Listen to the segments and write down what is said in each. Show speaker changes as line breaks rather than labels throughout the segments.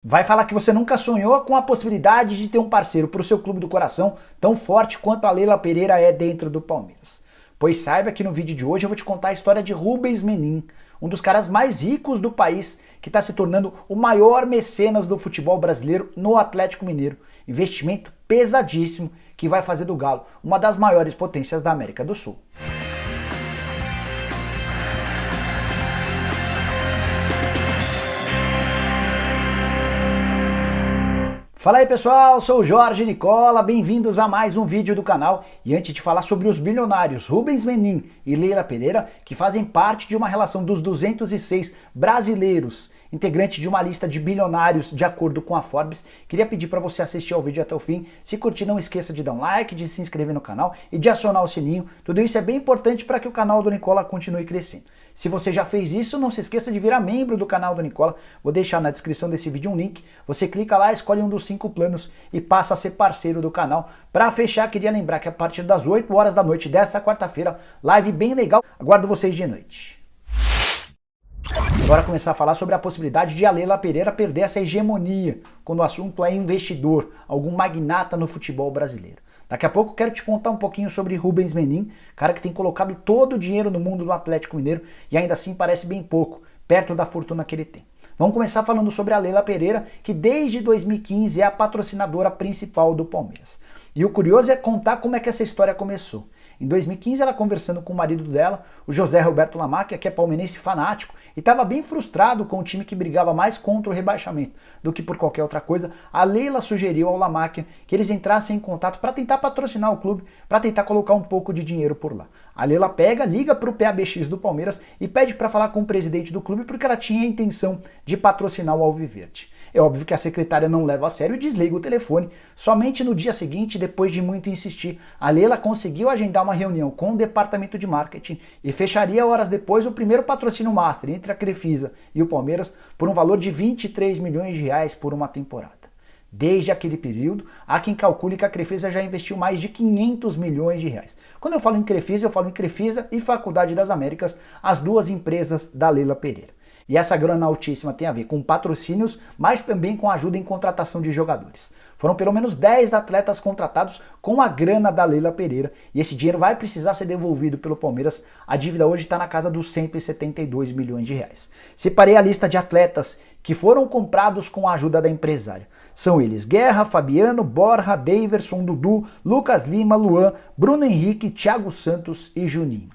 Vai falar que você nunca sonhou com a possibilidade de ter um parceiro para o seu clube do coração tão forte quanto a Leila Pereira é dentro do Palmeiras. Pois saiba que no vídeo de hoje eu vou te contar a história de Rubens Menin, um dos caras mais ricos do país, que está se tornando o maior mecenas do futebol brasileiro no Atlético Mineiro. Investimento pesadíssimo que vai fazer do Galo uma das maiores potências da América do Sul. Fala aí pessoal, sou o Jorge Nicola, bem-vindos a mais um vídeo do canal. E antes de falar sobre os bilionários Rubens Menin e Leila Pereira, que fazem parte de uma relação dos 206 brasileiros, integrante de uma lista de bilionários de acordo com a Forbes, queria pedir para você assistir ao vídeo até o fim. Se curtir, não esqueça de dar um like, de se inscrever no canal e de acionar o sininho. Tudo isso é bem importante para que o canal do Nicola continue crescendo. Se você já fez isso, não se esqueça de virar membro do canal do Nicola. Vou deixar na descrição desse vídeo um link. Você clica lá, escolhe um dos 5 planos e passa a ser parceiro do canal. Para fechar, queria lembrar que a partir das 8 horas da noite dessa quarta-feira, live bem legal. Aguardo vocês de noite. Bora começar a falar sobre a possibilidade de a Leila Pereira perder essa hegemonia quando o assunto é investidor, algum magnata no futebol brasileiro. Daqui a pouco eu quero te contar um pouquinho sobre Rubens Menin, cara que tem colocado todo o dinheiro no mundo do Atlético Mineiro e ainda assim parece bem pouco, perto da fortuna que ele tem. Vamos começar falando sobre a Leila Pereira, que desde 2015 é a patrocinadora principal do Palmeiras. E o curioso é contar como é que essa história começou. Em 2015, ela conversando com o marido dela, o José Roberto Lamáquia, que é palmeirense fanático, e estava bem frustrado com o time que brigava mais contra o rebaixamento do que por qualquer outra coisa, a Leila sugeriu ao Lamáquia que eles entrassem em contato para tentar patrocinar o clube, para tentar colocar um pouco de dinheiro por lá. A Leila pega, liga para o PABX do Palmeiras e pede para falar com o presidente do clube porque ela tinha a intenção de patrocinar o Alviverde. É óbvio que a secretária não leva a sério e desliga o telefone. Somente no dia seguinte, depois de muito insistir, a Leila conseguiu agendar uma reunião com o departamento de marketing e fecharia horas depois o primeiro patrocínio master entre a Crefisa e o Palmeiras por um valor de 23 milhões de reais por uma temporada. Desde aquele período, há quem calcule que a Crefisa já investiu mais de 500 milhões de reais. Quando eu falo em Crefisa, eu falo em Crefisa e Faculdade das Américas, as duas empresas da Leila Pereira. E essa grana altíssima tem a ver com patrocínios, mas também com ajuda em contratação de jogadores. Foram pelo menos 10 atletas contratados com a grana da Leila Pereira e esse dinheiro vai precisar ser devolvido pelo Palmeiras. A dívida hoje está na casa dos 172 milhões de reais. Separei a lista de atletas que foram comprados com a ajuda da empresária. São eles Guerra, Fabiano, Borja, Daverson, Dudu, Lucas Lima, Luan, Bruno Henrique, Thiago Santos e Juninho.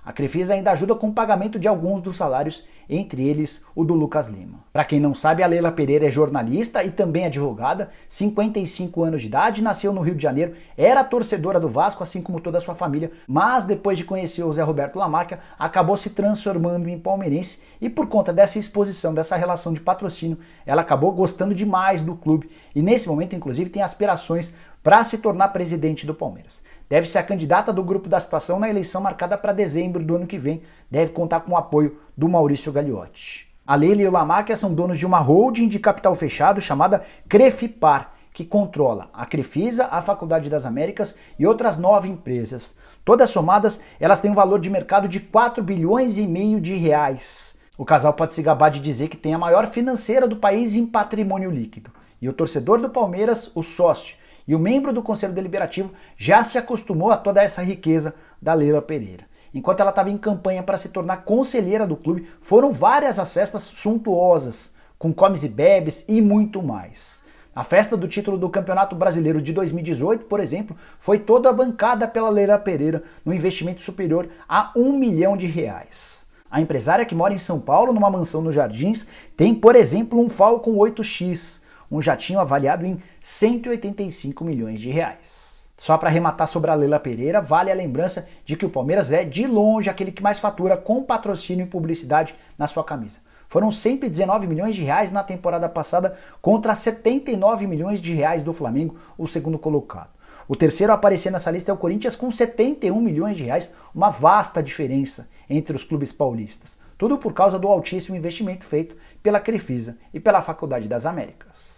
A Crefisa ainda ajuda com o pagamento de alguns dos salários, entre eles o do Lucas Lima. Para quem não sabe, a Leila Pereira é jornalista e também advogada, 55 anos de idade, nasceu no Rio de Janeiro, era torcedora do Vasco, assim como toda a sua família, mas depois de conhecer o Zé Roberto Lamáquia, acabou se transformando em palmeirense e por conta dessa exposição, dessa relação de patrocínio, ela acabou gostando demais do clube e nesse momento, inclusive, tem aspirações para se tornar presidente do Palmeiras. Deve ser a candidata do grupo da situação na eleição marcada para dezembro do ano que vem. Deve contar com o apoio do Maurício Gagliotti. A Leila e o Lamáquia são donos de uma holding de capital fechado chamada Crefipar, que controla a Crefisa, a Faculdade das Américas e outras 9 empresas. Todas somadas, elas têm um valor de mercado de 4 bilhões e meio de reais. O casal pode se gabar de dizer que tem a maior financeira do país em patrimônio líquido. E o torcedor do Palmeiras, o sócio, e o membro do Conselho Deliberativo já se acostumou a toda essa riqueza da Leila Pereira. Enquanto ela estava em campanha para se tornar conselheira do clube, foram várias as festas suntuosas, com comes e bebes e muito mais. A festa do título do Campeonato Brasileiro de 2018, por exemplo, foi toda bancada pela Leila Pereira, num investimento superior a 1 milhão de reais. A empresária que mora em São Paulo, numa mansão nos Jardins, tem, por exemplo, um Falcon 8X, um jatinho avaliado em 185 milhões de reais. Só para arrematar sobre a Leila Pereira, vale a lembrança de que o Palmeiras é, de longe, aquele que mais fatura com patrocínio e publicidade na sua camisa. Foram 119 milhões de reais na temporada passada contra 79 milhões de reais do Flamengo, o segundo colocado. O terceiro a aparecer nessa lista é o Corinthians com 71 milhões de reais, uma vasta diferença entre os clubes paulistas. Tudo por causa do altíssimo investimento feito pela Crefisa e pela Faculdade das Américas.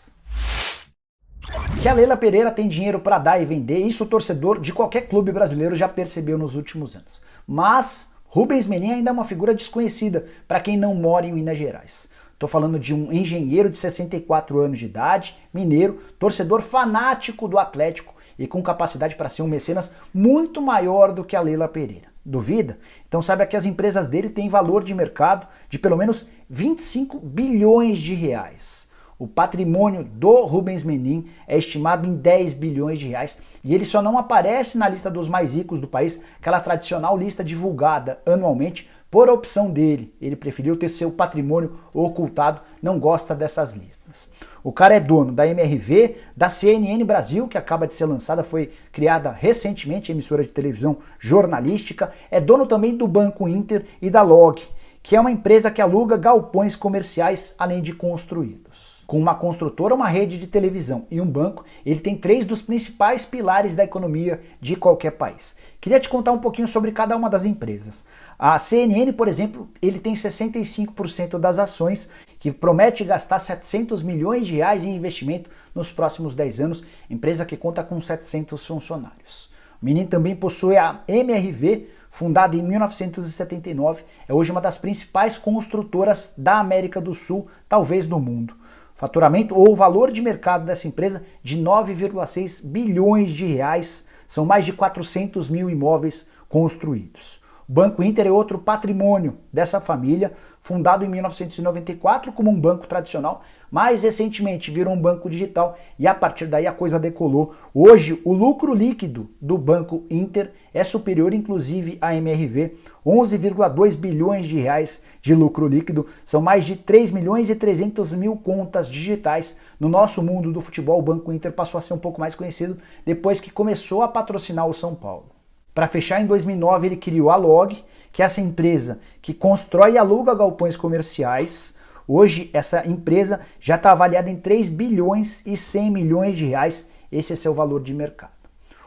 Que a Leila Pereira tem dinheiro para dar e vender, isso o torcedor de qualquer clube brasileiro já percebeu nos últimos anos. Mas Rubens Menin ainda é uma figura desconhecida para quem não mora em Minas Gerais. Estou falando de um engenheiro de 64 anos de idade, mineiro, torcedor fanático do Atlético e com capacidade para ser um mecenas muito maior do que a Leila Pereira. Duvida? Então saiba que as empresas dele têm valor de mercado de pelo menos 25 bilhões de reais. O patrimônio do Rubens Menin é estimado em 10 bilhões de reais e ele só não aparece na lista dos mais ricos do país, aquela tradicional lista divulgada anualmente por opção dele. Ele preferiu ter seu patrimônio ocultado, não gosta dessas listas. O cara é dono da MRV, da CNN Brasil, que acaba de ser lançada, foi criada recentemente, emissora de televisão jornalística, é dono também do Banco Inter e da Log, que é uma empresa que aluga galpões comerciais além de construí-los. Com uma construtora, uma rede de televisão e um banco, ele tem 3 dos principais pilares da economia de qualquer país. Queria te contar um pouquinho sobre cada uma das empresas. A CNN, por exemplo, ele tem 65% das ações, que promete gastar 700 milhões de reais em investimento nos próximos 10 anos, empresa que conta com 700 funcionários. O Menin também possui a MRV, fundada em 1979, é hoje uma das principais construtoras da América do Sul, talvez do mundo. Faturamento ou valor de mercado dessa empresa de 9,6 bilhões de reais, são mais de 400 mil imóveis construídos. O Banco Inter é outro patrimônio dessa família, fundado em 1994 como um banco tradicional, mas recentemente virou um banco digital e a partir daí a coisa decolou. Hoje o lucro líquido do Banco Inter é superior inclusive à MRV, 11,2 bilhões de reais de lucro líquido, são mais de 3 milhões e 300 mil contas digitais. No nosso mundo do futebol, o Banco Inter passou a ser um pouco mais conhecido depois que começou a patrocinar o São Paulo. Para fechar, em 2009 ele criou a Log, que é essa empresa que constrói e aluga galpões comerciais. Hoje essa empresa já está avaliada em 3 bilhões e 100 milhões de reais, esse é seu valor de mercado.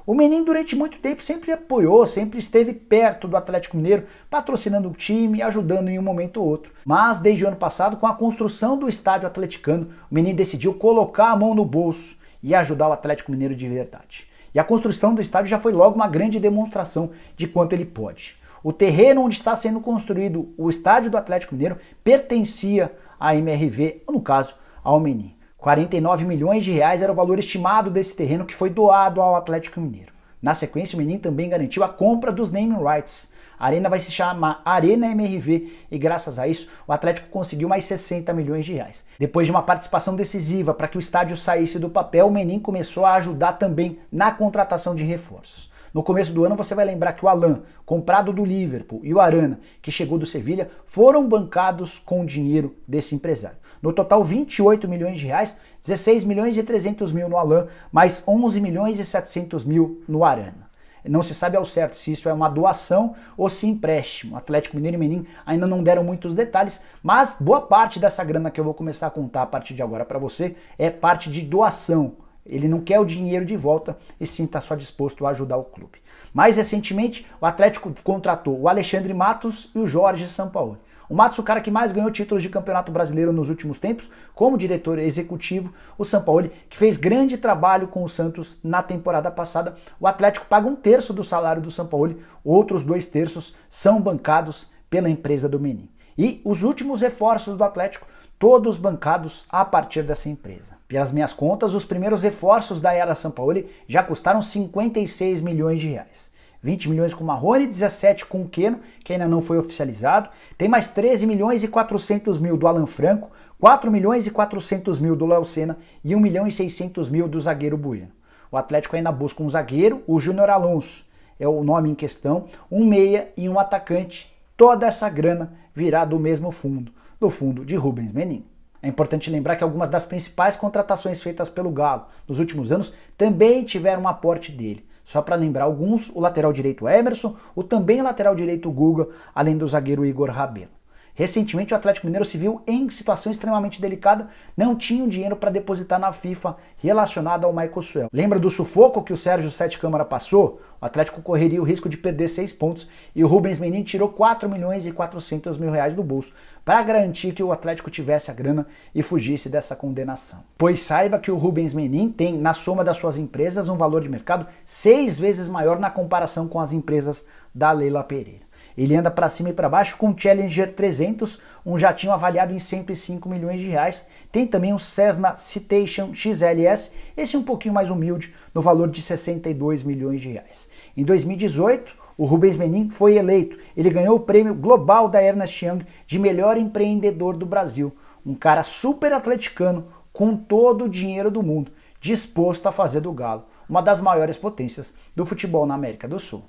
O Menin durante muito tempo sempre apoiou, sempre esteve perto do Atlético Mineiro, patrocinando o time, ajudando em um momento ou outro. Mas desde o ano passado, com a construção do estádio atleticano, o Menin decidiu colocar a mão no bolso e ajudar o Atlético Mineiro de verdade. E a construção do estádio já foi logo uma grande demonstração de quanto ele pode. O terreno onde está sendo construído o estádio do Atlético Mineiro pertencia à MRV, ou no caso, ao Menin. 49 milhões de reais era o valor estimado desse terreno que foi doado ao Atlético Mineiro. Na sequência, o Menin também garantiu a compra dos naming rights. A arena vai se chamar Arena MRV e graças a isso o Atlético conseguiu mais 60 milhões de reais. Depois de uma participação decisiva para que o estádio saísse do papel, o Menin começou a ajudar também na contratação de reforços. No começo do ano você vai lembrar que o Alan, comprado do Liverpool, e o Arana, que chegou do Sevilha, foram bancados com o dinheiro desse empresário. No total, 28 milhões de reais, 16 milhões e 300 mil no Alan, mais 11 milhões e 700 mil no Arana. Não se sabe ao certo se isso é uma doação ou se empréstimo. Atlético Mineiro e Menin ainda não deram muitos detalhes, mas boa parte dessa grana que eu vou começar a contar a partir de agora para você é parte de doação. Ele não quer o dinheiro de volta e sim está só disposto a ajudar o clube. Mais recentemente, o Atlético contratou o Alexandre Matos e o Jorge Sampaoli. O Matos, o cara que mais ganhou títulos de campeonato brasileiro nos últimos tempos, como diretor executivo, o Sampaoli, que fez grande trabalho com o Santos na temporada passada. O Atlético paga 1/3 do salário do Sampaoli, outros 2/3 são bancados pela empresa do Menin. E os últimos reforços do Atlético, todos bancados a partir dessa empresa. Pelas minhas contas, os primeiros reforços da era Sampaoli já custaram 56 milhões de reais. 20 milhões com o Marrone, 17 com o Keno, que ainda não foi oficializado. Tem mais 13 milhões e 400 mil do Alan Franco, 4 milhões e 400 mil do Léo Senna e 1 milhão e 600 mil do zagueiro Bueno. O Atlético ainda busca um zagueiro, o Júnior Alonso é o nome em questão, um meia e um atacante. Toda essa grana virá do mesmo fundo, do fundo de Rubens Menin. É importante lembrar que algumas das principais contratações feitas pelo Galo nos últimos anos também tiveram um aporte dele. Só para lembrar alguns, o lateral direito Emerson, o também lateral direito Guga, além do zagueiro Igor Rabelo. Recentemente o Atlético Mineiro se viu em situação extremamente delicada, não tinha dinheiro para depositar na FIFA relacionado ao Michael Suel. Lembra do sufoco que o Sérgio Sete Câmara passou? O Atlético correria o risco de perder 6 pontos e o Rubens Menin tirou 4 milhões e 400 mil reais do bolso para garantir que o Atlético tivesse a grana e fugisse dessa condenação. Pois saiba que o Rubens Menin tem, na soma das suas empresas, um valor de mercado 6 vezes maior na comparação com as empresas da Leila Pereira. Ele anda para cima e para baixo com o Challenger 300, um jatinho avaliado em 105 milhões de reais. Tem também o Cessna Citation XLS, esse um pouquinho mais humilde, no valor de 62 milhões de reais. Em 2018, o Rubens Menin foi eleito. Ele ganhou o prêmio global da Ernst Young de melhor empreendedor do Brasil. Um cara super atleticano, com todo o dinheiro do mundo, disposto a fazer do Galo uma das maiores potências do futebol na América do Sul.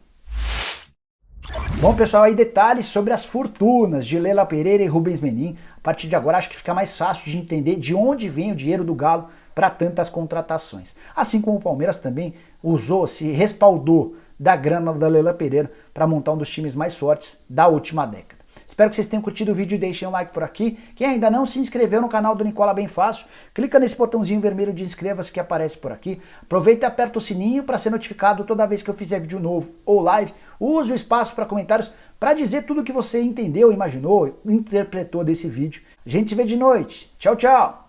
Bom, pessoal, aí detalhes sobre as fortunas de Leila Pereira e Rubens Menin. A partir de agora acho que fica mais fácil de entender de onde vem o dinheiro do Galo para tantas contratações. Assim como o Palmeiras também se respaldou da grana da Leila Pereira para montar um dos times mais fortes da última década. Espero que vocês tenham curtido o vídeo e deixem um like por aqui. Quem ainda não se inscreveu no canal do Nicola Bem Fácil, clica nesse botãozinho vermelho de inscreva-se que aparece por aqui. Aproveita e aperta o sininho para ser notificado toda vez que eu fizer vídeo novo ou live. Use o espaço para comentários para dizer tudo o que você entendeu, imaginou, interpretou desse vídeo. A gente se vê de noite. Tchau, tchau!